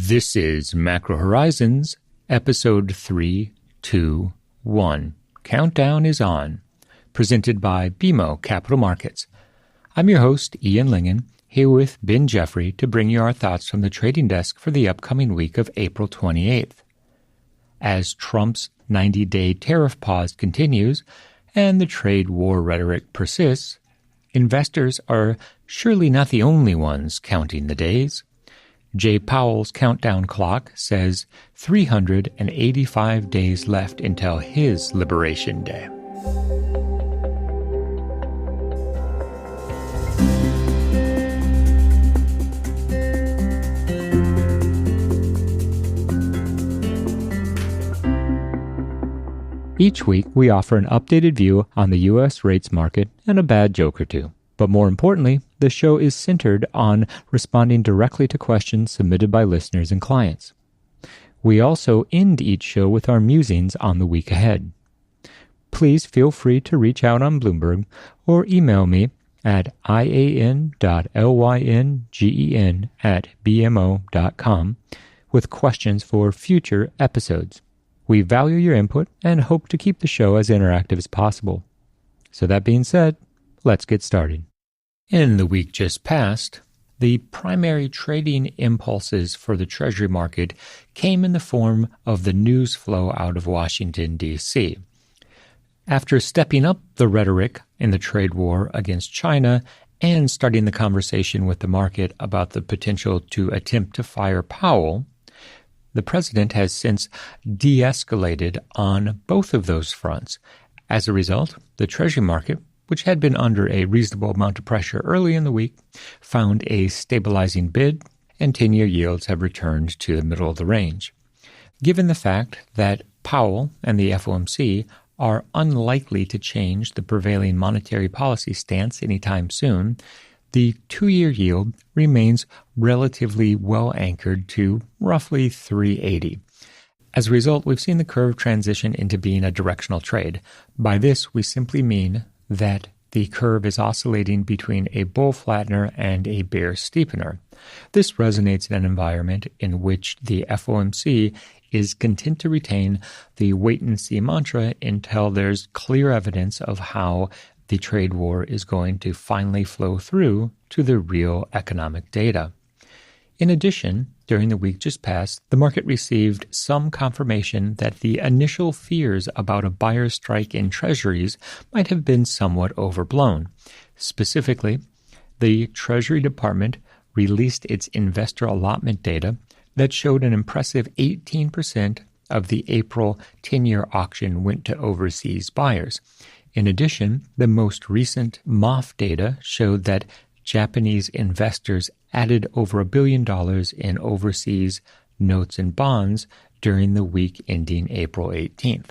This is Macro Horizons, Episode 321. Countdown is on. Presented by BMO Capital Markets. I'm your host, Ian Lyngen, here with Ben Jeffery to bring you our thoughts from the trading desk for the upcoming week of April 28th. As Trump's 90-day tariff pause continues and the trade war rhetoric persists, investors are surely not the only ones counting the days. Jay Powell's countdown clock says 385 days left until his Liberation Day. Each week, we offer an updated view on the U.S. rates market and a bad joke or two. But more importantly, the show is centered on responding directly to questions submitted by listeners and clients. We also end each show with our musings on the week ahead. Please feel free to reach out on Bloomberg or email me at ian.lyngen@bmo.com with questions for future episodes. We value your input and hope to keep the show as interactive as possible. So that being said, let's get started. In the week just past, the primary trading impulses for the Treasury market came in the form of the news flow out of Washington, D.C. After stepping up the rhetoric in the trade war against China and starting the conversation with the market about the potential to attempt to fire Powell, the president has since de-escalated on both of those fronts. As a result, the Treasury market, which had been under a reasonable amount of pressure early in the week, found a stabilizing bid, and 10-year yields have returned to the middle of the range. Given the fact that Powell and the FOMC are unlikely to change the prevailing monetary policy stance anytime soon, the 2-year yield remains relatively well anchored to roughly 380. As a result, we've seen the curve transition into being a directional trade. By this, we simply mean that the curve is oscillating between a bull flattener and a bear steepener. This resonates in an environment in which the FOMC is content to retain the wait-and-see mantra until there's clear evidence of how the trade war is going to finally flow through to the real economic data. In addition, during the week just past, the market received some confirmation that the initial fears about a buyer's strike in treasuries might have been somewhat overblown. Specifically, the Treasury Department released its investor allotment data that showed an impressive 18% of the April 10-year auction went to overseas buyers. In addition, the most recent MOF data showed that Japanese investors added over $1 billion in overseas notes and bonds during the week ending April 18th.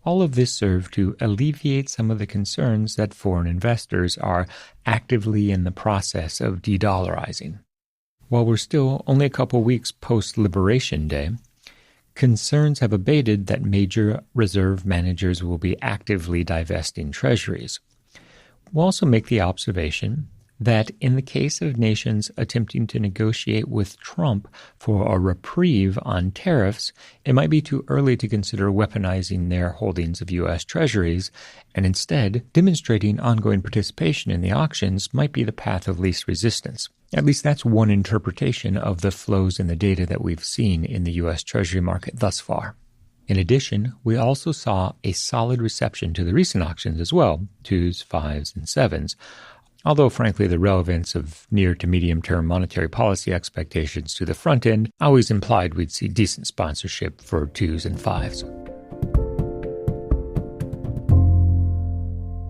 All of this served to alleviate some of the concerns that foreign investors are actively in the process of de-dollarizing. While we're still only a couple weeks post-Liberation Day, concerns have abated that major reserve managers will be actively divesting treasuries. We'll also make the observation that in the case of nations attempting to negotiate with Trump for a reprieve on tariffs, it might be too early to consider weaponizing their holdings of U.S. treasuries, and instead, demonstrating ongoing participation in the auctions might be the path of least resistance. At least that's one interpretation of the flows in the data that we've seen in the U.S. Treasury market thus far. In addition, we also saw a solid reception to the recent auctions as well, 2s, 5s, and 7s, although frankly the relevance of near to medium-term monetary policy expectations to the front end always implied we'd see decent sponsorship for 2s and 5s.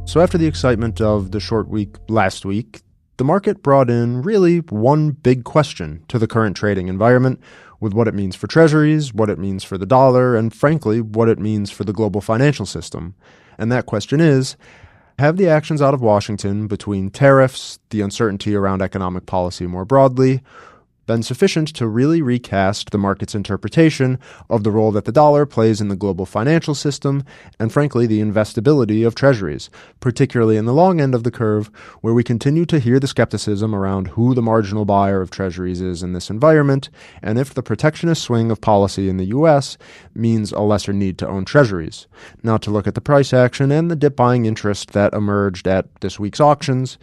So after the excitement of the short week last week, the market brought in really one big question to the current trading environment, with what it means for treasuries, what it means for the dollar, and frankly, what it means for the global financial system. And that question is, have the actions out of Washington between tariffs, the uncertainty around economic policy more broadly, been sufficient to really recast the market's interpretation of the role that the dollar plays in the global financial system and, frankly, the investability of treasuries, particularly in the long end of the curve, where we continue to hear the skepticism around who the marginal buyer of treasuries is in this environment, and if the protectionist swing of policy in the U.S. means a lesser need to own treasuries. Now, to look at the price action and the dip buying interest that emerged at this week's auctions,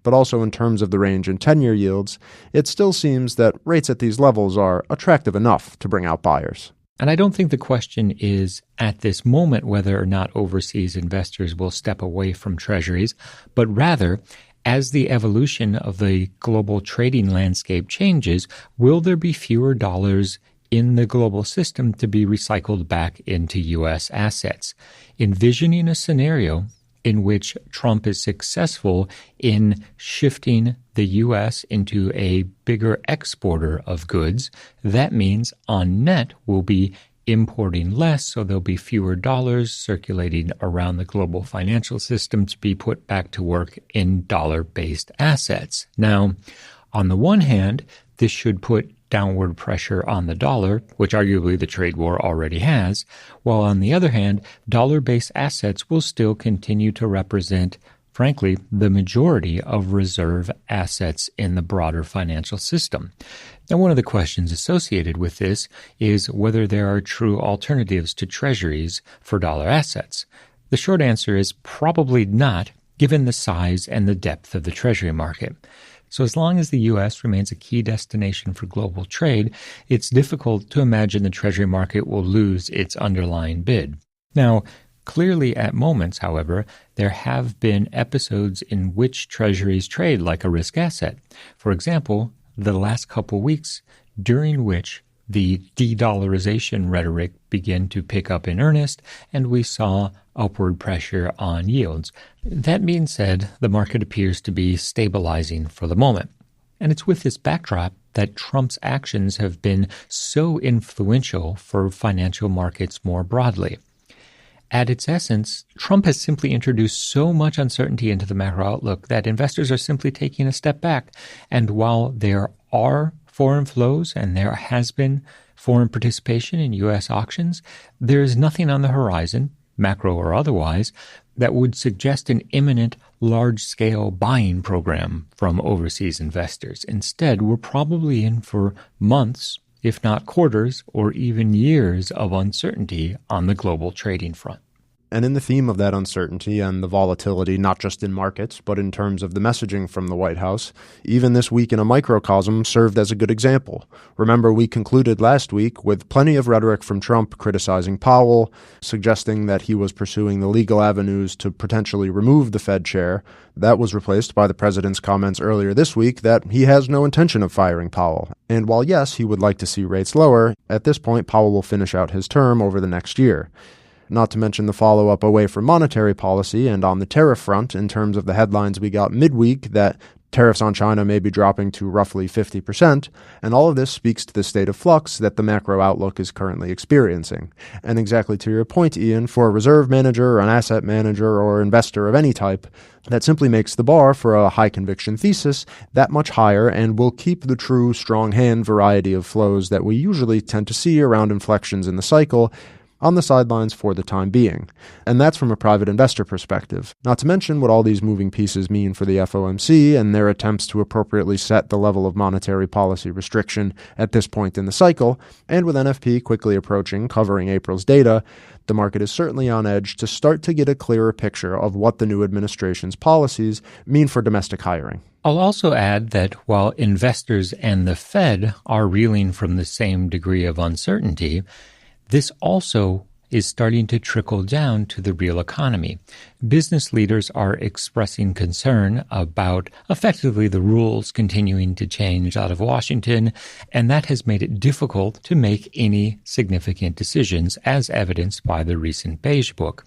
but also in terms of the range in 10-year yields, it still seems that rates at these levels are attractive enough to bring out buyers. And I don't think the question is at this moment whether or not overseas investors will step away from treasuries, but rather, as the evolution of the global trading landscape changes, will there be fewer dollars in the global system to be recycled back into U.S. assets? Envisioning a scenario in which Trump is successful in shifting the U.S. into a bigger exporter of goods, that means on net we'll be importing less, so there'll be fewer dollars circulating around the global financial system to be put back to work in dollar-based assets. Now, on the one hand, this should put downward pressure on the dollar, which arguably the trade war already has, while on the other hand, dollar-based assets will still continue to represent, frankly, the majority of reserve assets in the broader financial system. Now, one of the questions associated with this is whether there are true alternatives to treasuries for dollar assets. The short answer is probably not, given the size and the depth of the treasury market. So as long as the U.S. remains a key destination for global trade, it's difficult to imagine the treasury market will lose its underlying bid. Now, clearly at moments, however, there have been episodes in which treasuries trade like a risk asset. For example, the last couple weeks during which the de-dollarization rhetoric began to pick up in earnest, and we saw upward pressure on yields. That being said, the market appears to be stabilizing for the moment. And it's with this backdrop that Trump's actions have been so influential for financial markets more broadly. At its essence, Trump has simply introduced so much uncertainty into the macro outlook that investors are simply taking a step back. And while there are foreign flows and there has been foreign participation in U.S. auctions, there is nothing on the horizon, macro or otherwise, that would suggest an imminent large-scale buying program from overseas investors. Instead, we're probably in for months, if not quarters, or even years of uncertainty on the global trading front. And in the theme of that uncertainty and the volatility, not just in markets, but in terms of the messaging from the White House, even this week in a microcosm served as a good example. Remember, we concluded last week with plenty of rhetoric from Trump criticizing Powell, suggesting that he was pursuing the legal avenues to potentially remove the Fed chair. That was replaced by the president's comments earlier this week that he has no intention of firing Powell. And while yes, he would like to see rates lower, at this point Powell will finish out his term over the next year. Not to mention the follow-up away from monetary policy and on the tariff front in terms of the headlines we got midweek that tariffs on China may be dropping to roughly 50%, and all of this speaks to the state of flux that the macro outlook is currently experiencing. And exactly to your point, Ian, for a reserve manager or an asset manager or investor of any type, that simply makes the bar for a high-conviction thesis that much higher and will keep the true strong hand variety of flows that we usually tend to see around inflections in the cycle on the sidelines for the time being. And that's from a private investor perspective. Not to mention what all these moving pieces mean for the FOMC and their attempts to appropriately set the level of monetary policy restriction at this point in the cycle. And with NFP quickly approaching, covering April's data, the market is certainly on edge to start to get a clearer picture of what the new administration's policies mean for domestic hiring. I'll also add that while investors and the Fed are reeling from the same degree of uncertainty, this also is starting to trickle down to the real economy. Business leaders are expressing concern about effectively the rules continuing to change out of Washington, and that has made it difficult to make any significant decisions, as evidenced by the recent Beige Book.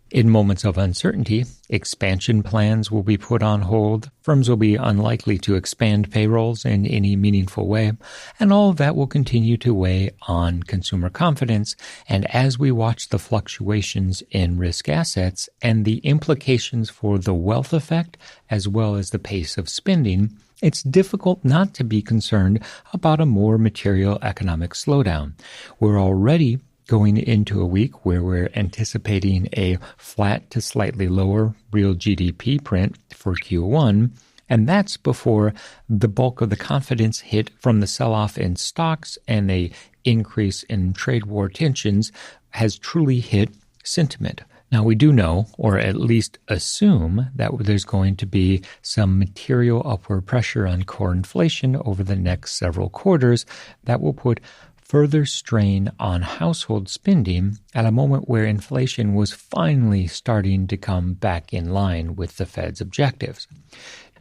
In moments of uncertainty, expansion plans will be put on hold, firms will be unlikely to expand payrolls in any meaningful way, and all of that will continue to weigh on consumer confidence. And as we watch the fluctuations in risk assets and the implications for the wealth effect, as well as the pace of spending, it's difficult not to be concerned about a more material economic slowdown. We're already going into a week where we're anticipating a flat to slightly lower real GDP print for Q1, and that's before the bulk of the confidence hit from the sell-off in stocks and the increase in trade war tensions has truly hit sentiment. Now, we do know, or at least assume, that there's going to be some material upward pressure on core inflation over the next several quarters that will put further strain on household spending at a moment where inflation was finally starting to come back in line with the Fed's objectives.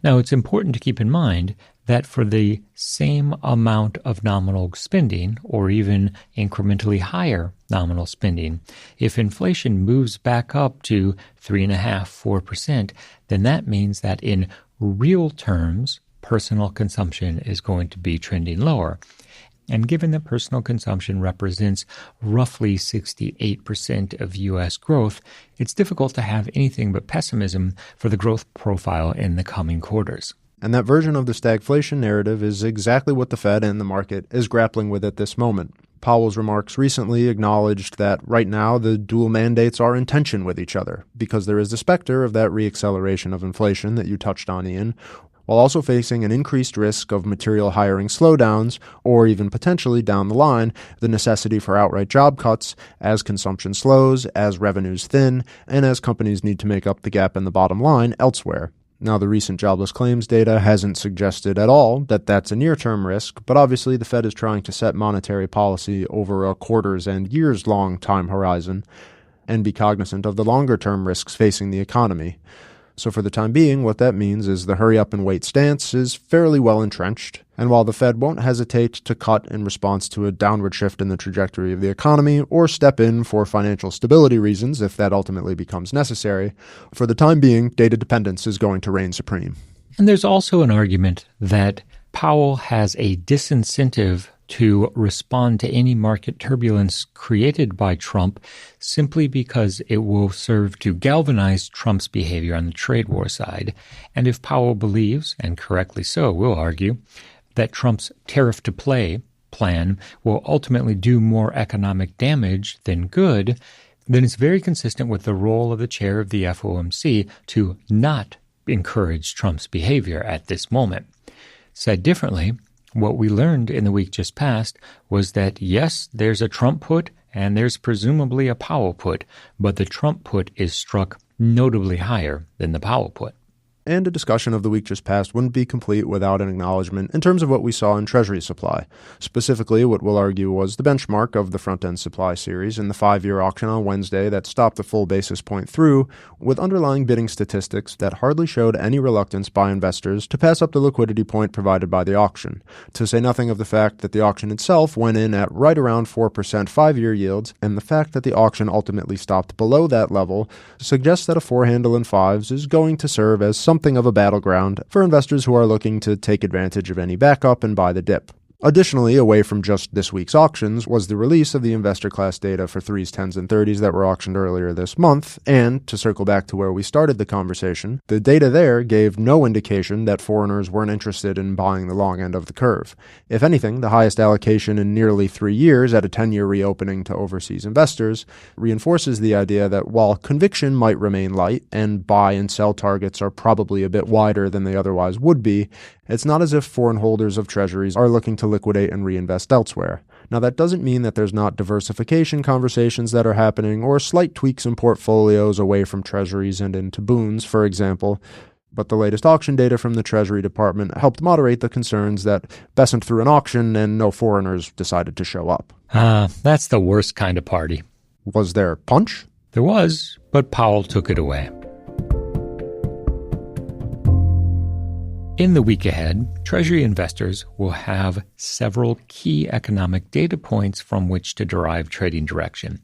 Now, it's important to keep in mind that for the same amount of nominal spending, or even incrementally higher nominal spending, if inflation moves back up to 3.5–4%, then that means that in real terms, personal consumption is going to be trending lower. And given that personal consumption represents roughly 68% of U.S. growth, it's difficult to have anything but pessimism for the growth profile in the coming quarters. And that version of the stagflation narrative is exactly what the Fed and the market is grappling with at this moment. Powell's remarks recently acknowledged that right now the dual mandates are in tension with each other because there is the specter of that reacceleration of inflation that you touched on, Ian, while also facing an increased risk of material hiring slowdowns, or even potentially down the line, the necessity for outright job cuts as consumption slows, as revenues thin, and as companies need to make up the gap in the bottom line elsewhere. Now, the recent jobless claims data hasn't suggested at all that that's a near-term risk, but obviously the Fed is trying to set monetary policy over a quarters and years-long time horizon and be cognizant of the longer-term risks facing the economy. So for the time being, what that means is the hurry-up-and-wait stance is fairly well entrenched, and while the Fed won't hesitate to cut in response to a downward shift in the trajectory of the economy or step in for financial stability reasons if that ultimately becomes necessary, for the time being, data dependence is going to reign supreme. And there's also an argument that Powell has a disincentive to respond to any market turbulence created by Trump simply because it will serve to galvanize Trump's behavior on the trade war side. And if Powell believes, and correctly so, we'll argue, that Trump's tariff-to-play plan will ultimately do more economic damage than good, then it's very consistent with the role of the chair of the FOMC to not encourage Trump's behavior at this moment. Said differently, what we learned in the week just past was that, yes, there's a Trump put and there's presumably a Powell put, but the Trump put is struck notably higher than the Powell put. And a discussion of the week just past wouldn't be complete without an acknowledgement in terms of what we saw in Treasury supply. Specifically, what we'll argue was the benchmark of the front-end supply series in the 5-year auction on Wednesday that stopped the full basis point through, with underlying bidding statistics that hardly showed any reluctance by investors to pass up the liquidity point provided by the auction, to say nothing of the fact that the auction itself went in at right around 4% 5-year yields, and the fact that the auction ultimately stopped below that level suggests that a 4-handle in 5s is going to serve as something of a battleground for investors who are looking to take advantage of any backup and buy the dip. Additionally, away from just this week's auctions was the release of the investor class data for 3s, 10s, and 30s that were auctioned earlier this month, and, to circle back to where we started the conversation, the data there gave no indication that foreigners weren't interested in buying the long end of the curve. If anything, the highest allocation in nearly 3 years at a 10-year reopening to overseas investors reinforces the idea that while conviction might remain light and buy and sell targets are probably a bit wider than they otherwise would be, it's not as if foreign holders of treasuries are looking to liquidate and reinvest elsewhere. Now, that doesn't mean that there's not diversification conversations that are happening or slight tweaks in portfolios away from treasuries and into boons, for example. But the latest auction data from the Treasury Department helped moderate the concerns that Besant threw an auction and no foreigners decided to show up. That's the worst kind of party. Was there punch? There was, but Powell took it away. In the week ahead, Treasury investors will have several key economic data points from which to derive trading direction.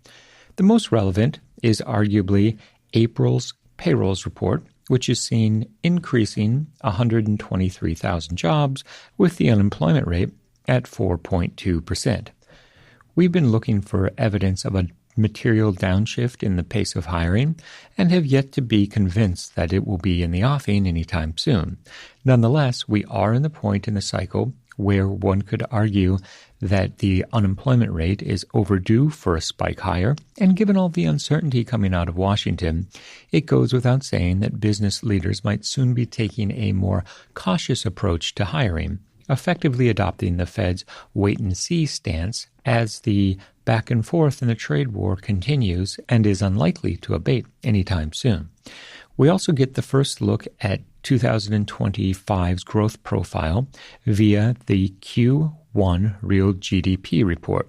The most relevant is arguably April's payrolls report, which is seen increasing 123,000 jobs with the unemployment rate at 4.2%. We've been looking for evidence of a material downshift in the pace of hiring and have yet to be convinced that it will be in the offing anytime soon. Nonetheless, we are in the point in the cycle where one could argue that the unemployment rate is overdue for a spike higher, and given all the uncertainty coming out of Washington, it goes without saying that business leaders might soon be taking a more cautious approach to hiring, effectively adopting the Fed's wait-and-see stance as the back and forth in the trade war continues and is unlikely to abate anytime soon. We also get the first look at 2025's growth profile via the Q1 real GDP report.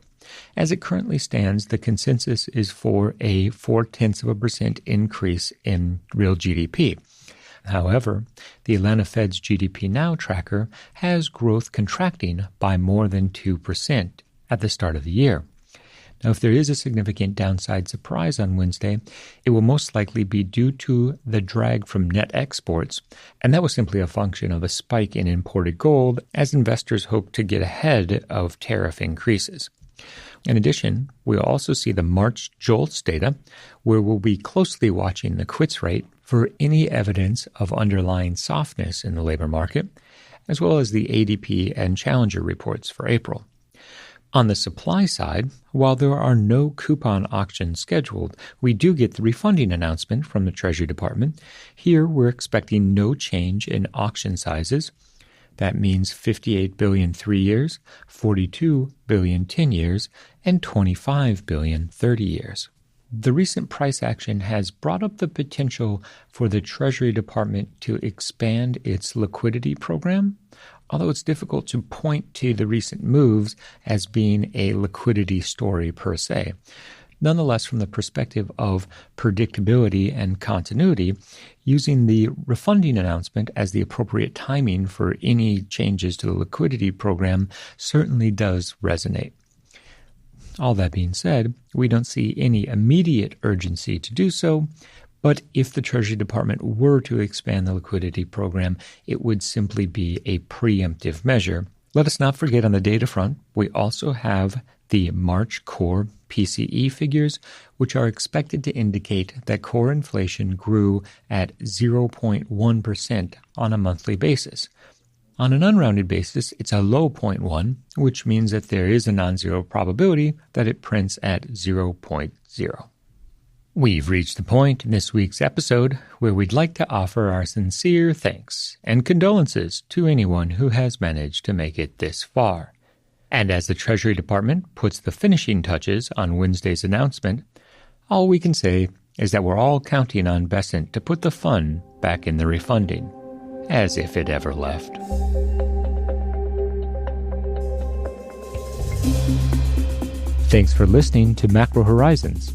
As it currently stands, the consensus is for a 0.4% increase in real GDP. However, the Atlanta Fed's GDP Now tracker has growth contracting by more than 2% at the start of the year. Now, if there is a significant downside surprise on Wednesday, it will most likely be due to the drag from net exports, and that was simply a function of a spike in imported gold as investors hope to get ahead of tariff increases. In addition, we'll also see the March JOLTS data, where we'll be closely watching the quits rate for any evidence of underlying softness in the labor market, as well as the ADP and Challenger reports for April. On the supply side, while there are no coupon auctions scheduled, we do get the refunding announcement from the Treasury Department. Here, we're expecting no change in auction sizes. That means $58 billion 3 years, $42 billion 10 years, and $25 billion 30 years. The recent price action has brought up the potential for the Treasury Department to expand its liquidity program, although it's difficult to point to the recent moves as being a liquidity story per se. Nonetheless, from the perspective of predictability and continuity, using the refunding announcement as the appropriate timing for any changes to the liquidity program certainly does resonate. All that being said, we don't see any immediate urgency to do so, but if the Treasury Department were to expand the liquidity program, it would simply be a preemptive measure. Let us not forget on the data front, we also have the March core PCE figures, which are expected to indicate that core inflation grew at 0.1% on a monthly basis. On an unrounded basis, it's a low 0.1, which means that there is a non-zero probability that it prints at 0.0. We've reached the point in this week's episode where we'd like to offer our sincere thanks and condolences to anyone who has managed to make it this far. And as the Treasury Department puts the finishing touches on Wednesday's announcement, all we can say is that we're all counting on Besant to put the fun back in the refunding, as if it ever left. Thanks for listening to Macro Horizons.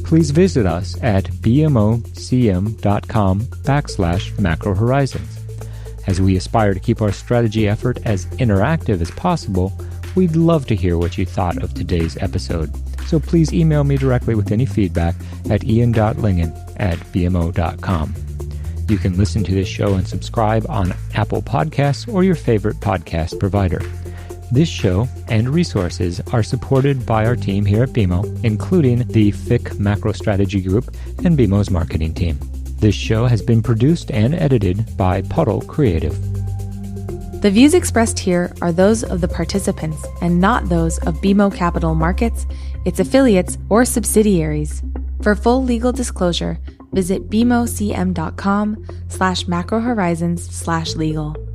Please visit us at bmocm.com/macrohorizons. As we aspire to keep our strategy effort as interactive as possible, we'd love to hear what you thought of today's episode. So please email me directly with any feedback at ian.lyngen@bmo.com. You can listen to this show and subscribe on Apple Podcasts or your favorite podcast provider. This show and resources are supported by our team here at BMO, including the FIC Macro Strategy Group and BMO's marketing team. This show has been produced and edited by Puddle Creative. The views expressed here are those of the participants and not those of BMO Capital Markets, its affiliates, or subsidiaries. For full legal disclosure, visit bmocm.com/macrohorizons/legal.